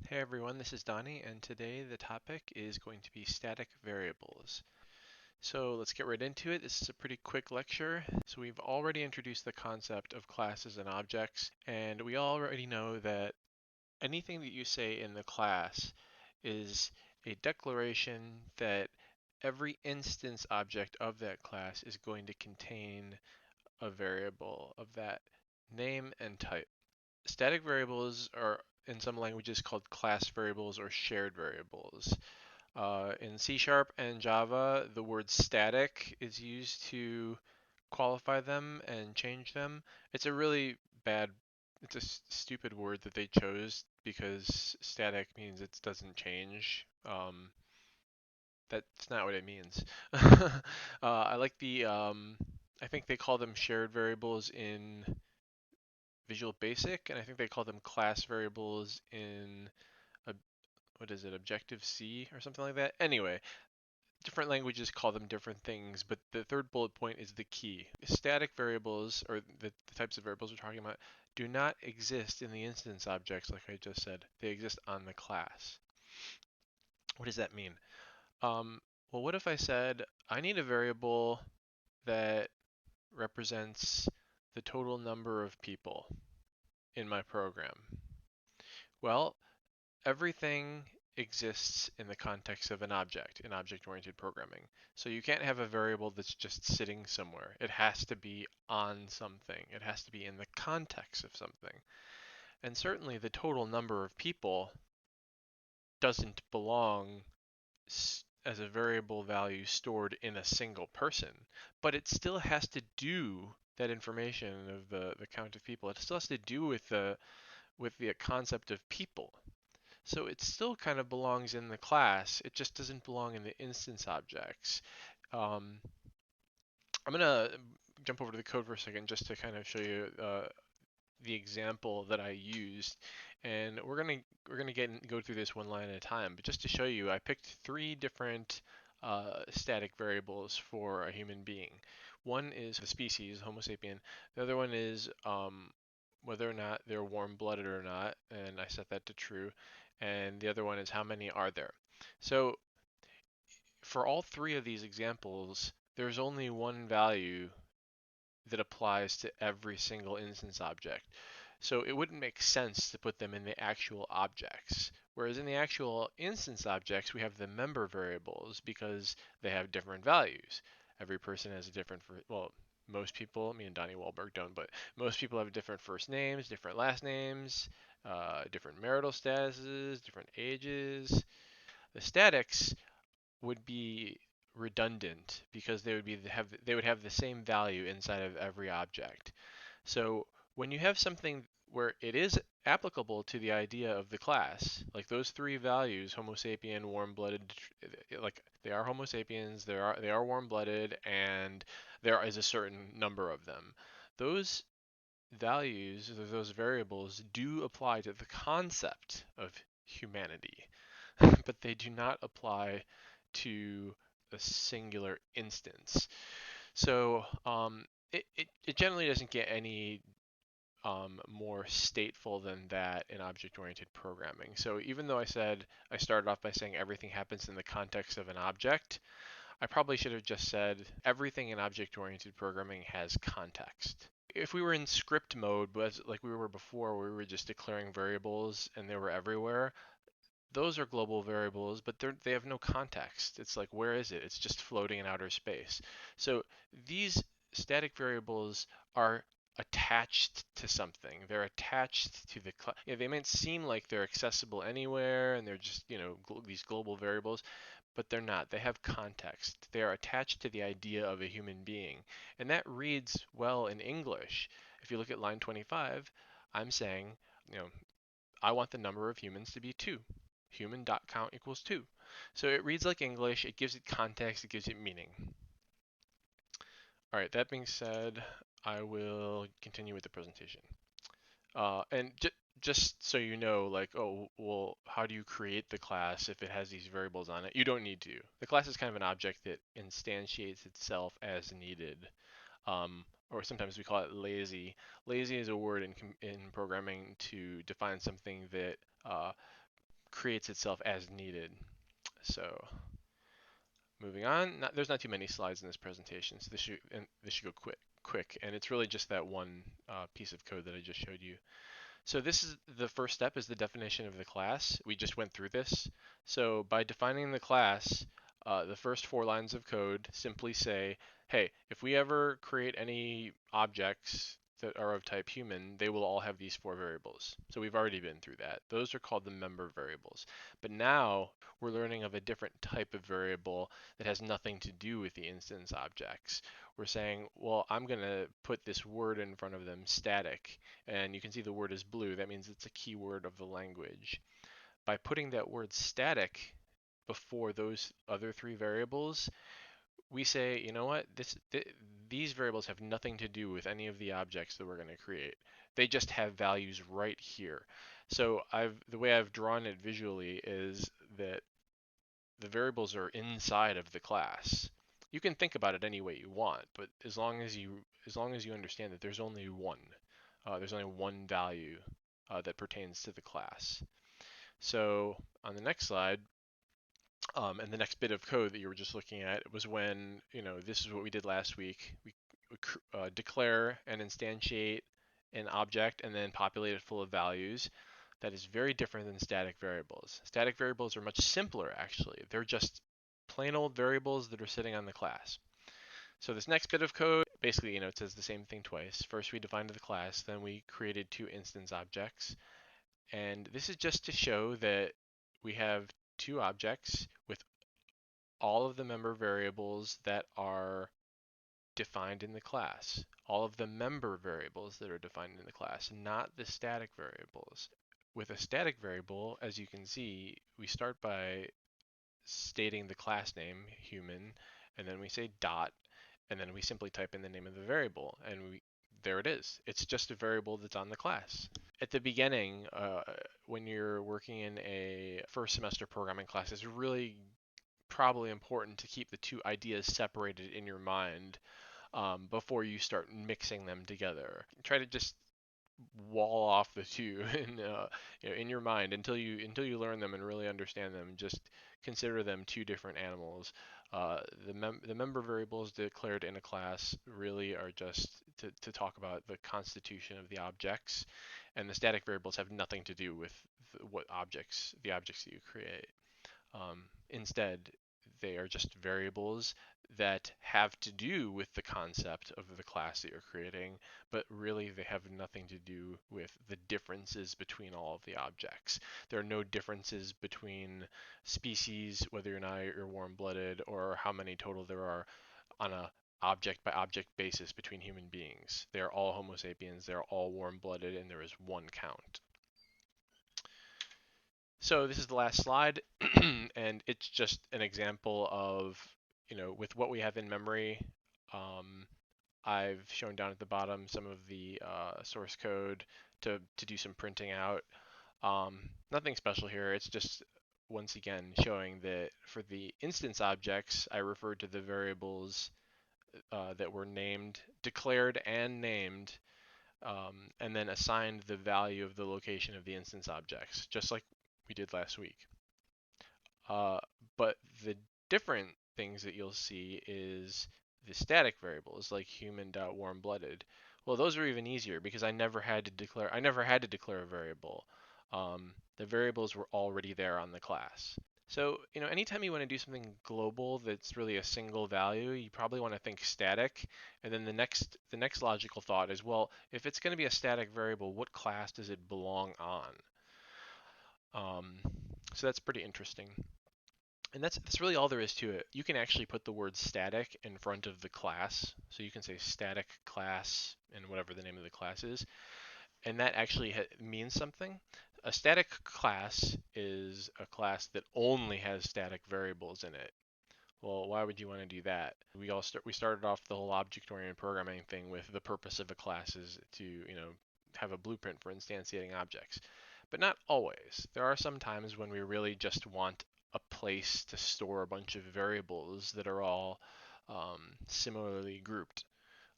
Hey everyone, this is Donnie, and today the topic is going to be static variables. So let's get right into it. This is a pretty quick lecture. So we've already introduced the concept of classes and objects, and we already know that anything that you say in the class is a declaration that every instance object of that class is going to contain a variable of that name and type. Static variables are in some languages called class variables or shared variables. In C Sharp and Java, the word static is used to qualify them and change them. It's a really bad, it's a stupid word that they chose because static means it doesn't change. That's not what it means. I like I think they call them shared variables in Visual Basic, and I think they call them class variables in what is it, Objective C or something like that. Anyway, different languages call them different things, but the third bullet point is the key. Static variables, or the types of variables we're talking about, do not exist in the instance objects like I just said. They exist on the class. What does that mean? Um, well, what if I said I need a variable that represents the total number of people in my program? Well, everything exists in the context of an object in object-oriented programming. So you can't have a variable that's just sitting somewhere. It has to be on something. It has to be in the context of something. And certainly the total number of people doesn't belong as a variable value stored in a single person, but it still has to do that information of the count of people. It still has to do with the concept of people. So it still kind of belongs in the class. It just doesn't belong in the instance objects. Um, I'm gonna jump over to the code for a second just to kind of show you the example that I used, and we're gonna go through this one line at a time. But just to show you, I picked three different static variables for a human being. One is the species, Homo sapien. The other one is whether or not they're warm-blooded or not, and I set that to true. And the other one is how many are there. So for all three of these examples, there's only one value that applies to every single instance object. So it wouldn't make sense to put them in the actual objects. Whereas in the actual instance objects, we have the member variables because they have different values. Every person has a different, well, most people, me and Donnie Wahlberg don't, but most people have different first names, different last names, different marital statuses, different ages. The statics would be redundant because they would have the same value inside of every object. So when you have something where it is applicable to the idea of the class, like those three values, Homo sapien, warm-blooded, like they are Homo sapiens, they are warm-blooded, and there is a certain number of them. Those values, those variables, do apply to the concept of humanity, but they do not apply to a singular instance. So it generally doesn't get any more stateful than that in object-oriented programming. So even though I started off by saying everything happens in the context of an object, I probably should have just said everything in object-oriented programming has context. If we were in script mode, but like we were before, where we were just declaring variables and they were everywhere, those are global variables, but they have no context. It's like, where is it? It's just floating in outer space. So these static variables are attached to something. They're attached to the class. They might seem like they're accessible anywhere and they're just, these global variables, but they're not. They have context. They are attached to the idea of a human being. And that reads well in English. If you look at line 25, I'm saying, you know, I want the number of humans to be 2. Human.count equals 2. So it reads like English, it gives it context, it gives it meaning. All right, that being said, I will continue with the presentation. And just so you know, like, oh, well, how do you create the class if it has these variables on it? You don't need to. The class is kind of an object that instantiates itself as needed. Or sometimes we call it lazy. Lazy is a word in programming to define something that creates itself as needed. So moving on, there's not too many slides in this presentation, so this should go quick, and it's really just that one piece of code that I just showed you. So this is the first step, is the definition of the class. We just went through this. So by defining the class, the first 4 lines of code simply say, hey, if we ever create any objects that are of type human, they will all have these 4 variables. So we've already been through that. Those are called the member variables. But now we're learning of a different type of variable that has nothing to do with the instance objects. We're saying, well, I'm going to put this word in front of them, static, and you can see the word is blue. That means it's a keyword of the language. By putting that word static before those other 3 variables, we say, you know what, these variables have nothing to do with any of the objects that we're going to create. They just have values right here. So the way I've drawn it visually is that the variables are inside of the class. You can think about it any way you want, but as long as you understand that there's only one value that pertains to the class. So on the next slide, and the next bit of code that you were just looking at was when, this is what we did last week. We declare and instantiate an object and then populate it full of values. That is very different than static variables. Static variables are much simpler, actually. They're just plain old variables that are sitting on the class. So this next bit of code, basically, it says the same thing twice. First, we defined the class, then we created 2 instance objects. And this is just to show that we have 2 objects with all of the member variables that are defined in the class. All of the member variables that are defined in the class, not the static variables. With a static variable, as you can see, we start by stating the class name, human, and then we say dot, and then we simply type in the name of the variable, and there it is. It's just a variable that's on the class. At the beginning, when you're working in a first semester programming class, it's really probably important to keep the 2 ideas separated in your mind before you start mixing them together. Try to just wall off the 2 in your mind until you learn them and really understand them. Just consider them 2 different animals. The member variables declared in a class really are just to talk about the constitution of the objects, and the static variables have nothing to do with the objects that you create. Instead, they are just variables that have to do with the concept of the class that you're creating, but really they have nothing to do with the differences between all of the objects. There are no differences between species, whether or not you're warm-blooded, or how many total there are on a object by object basis between human beings. They are all Homo sapiens, they're all warm-blooded, and there is one count. So this is the last slide, and it's just an example of, with what we have in memory. I've shown down at the bottom some of the source code to do some printing out. Nothing special here. It's just, once again, showing that for the instance objects, I referred to the variables that were declared and named, and then assigned the value of the location of the instance objects, just like we did last week. But the different things that you'll see is the static variables like human.warmblooded. Well, those are even easier because I never had to declare a variable. The variables were already there on the class. So, anytime you want to do something global that's really a single value, you probably want to think static. And then the next logical thought is, well, if it's going to be a static variable, what class does it belong on? So that's pretty interesting. And that's really all there is to it. You can actually put the word static in front of the class. So you can say static class and whatever the name of the class is. And that actually means something. A static class is a class that only has static variables in it. Well, why would you want to do that? We started off the whole object-oriented programming thing with the purpose of a class is to, have a blueprint for instantiating objects. But not always. There are some times when we really just want a place to store a bunch of variables that are all similarly grouped.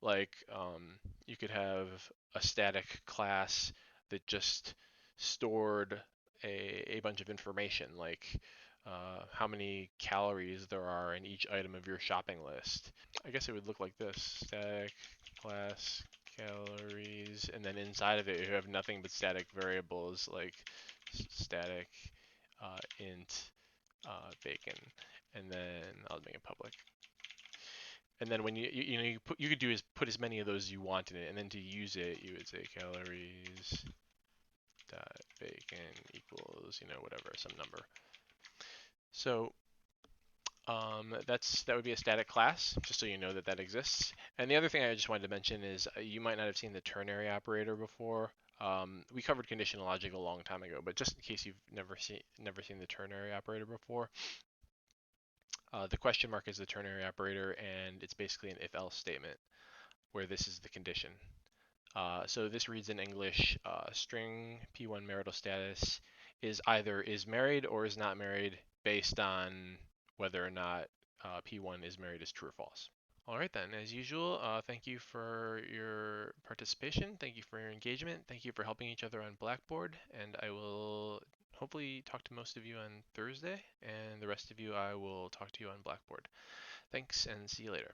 Like you could have a static class that just stored a bunch of information like how many calories there are in each item of your shopping list. I guess it would look like this: static class calories, and then inside of it you have nothing but static variables like static int bacon, and then I'll make it public. And then when you could do is put as many of those as you want in it, and then to use it you would say calories dot bacon equals whatever, some number. So that would be a static class, just so you know that that exists. And the other thing I just wanted to mention is you might not have seen the ternary operator before. We covered conditional logic a long time ago, but just in case you've never seen the ternary operator before, the question mark is the ternary operator, and it's basically an if-else statement where this is the condition. So this reads in English: string P1 marital status is either is married or is not married based on whether or not P1 is married is true or false. All right then, as usual, thank you for your participation. Thank you for your engagement. Thank you for helping each other on Blackboard. And I will hopefully talk to most of you on Thursday, and the rest of you I will talk to you on Blackboard. Thanks, and see you later.